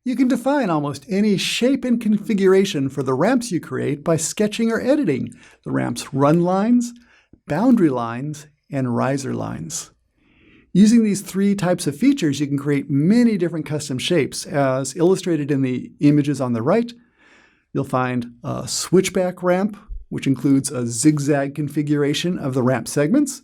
You can define almost any shape and configuration for the ramps you create by sketching or editing the ramp's run lines, boundary lines, and riser lines. Using these three types of features, you can create many different custom shapes. As illustrated in the images on the right, you'll find a switchback ramp, which includes a zigzag configuration of the ramp segments.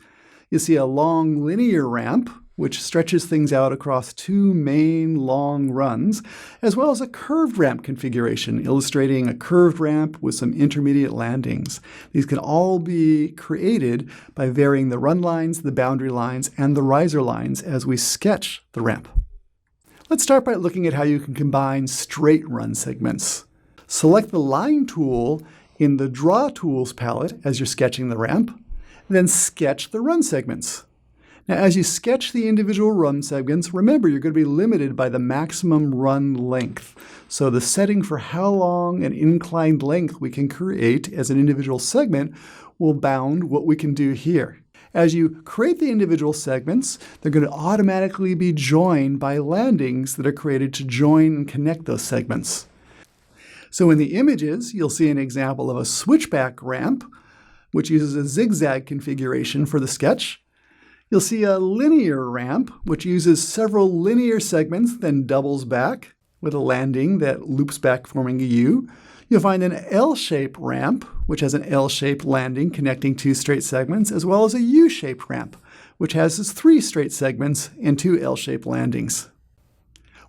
You'll see a long linear ramp, which stretches things out across two main long runs, as well as a curved ramp configuration, illustrating a curved ramp with some intermediate landings. These can all be created by varying the run lines, the boundary lines, and the riser lines as we sketch the ramp. Let's start by looking at how you can combine straight run segments. Select the Line tool in the Draw Tools palette as you're sketching the ramp, then sketch the run segments. Now, as you sketch the individual run segments, remember you're going to be limited by the maximum run length. So the setting for how long an inclined length we can create as an individual segment will bound what we can do here. As you create the individual segments, they're going to automatically be joined by landings that are created to join and connect those segments. So in the images, you'll see an example of a switchback ramp, which uses a zigzag configuration for the sketch. You'll see a linear ramp, which uses several linear segments, then doubles back with a landing that loops back, forming a U. You'll find an L-shaped ramp, which has an L-shaped landing connecting two straight segments, as well as a U-shaped ramp, which has three straight segments and two L-shaped landings.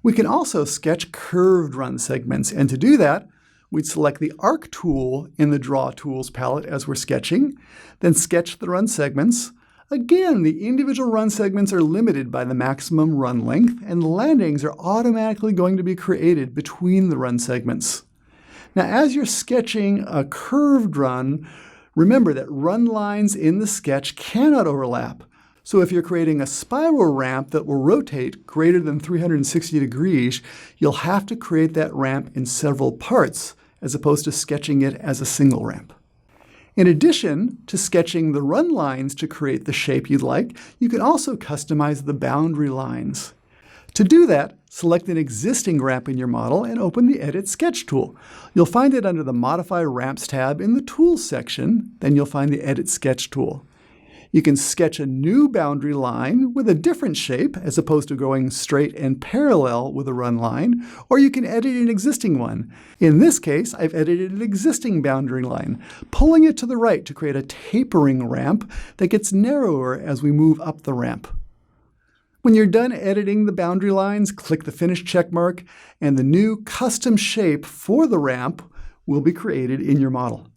We can also sketch curved run segments, and to do that, we'd select the Arc tool in the Draw Tools palette as we're sketching, then sketch the run segments. Again, the individual run segments are limited by the maximum run length, and landings are automatically going to be created between the run segments. Now, as you're sketching a curved run, remember that run lines in the sketch cannot overlap. So if you're creating a spiral ramp that will rotate greater than 360 degrees, you'll have to create that ramp in several parts, as opposed to sketching it as a single ramp. In addition to sketching the run lines to create the shape you'd like, you can also customize the boundary lines. To do that, select an existing ramp in your model and open the Edit Sketch tool. You'll find it under the Modify Ramps tab in the Tools section, then you'll find the Edit Sketch tool. You can sketch a new boundary line with a different shape as opposed to going straight and parallel with a run line, or you can edit an existing one. In this case, I've edited an existing boundary line, pulling it to the right to create a tapering ramp that gets narrower as we move up the ramp. When you're done editing the boundary lines, click the Finish checkmark, and the new custom shape for the ramp will be created in your model.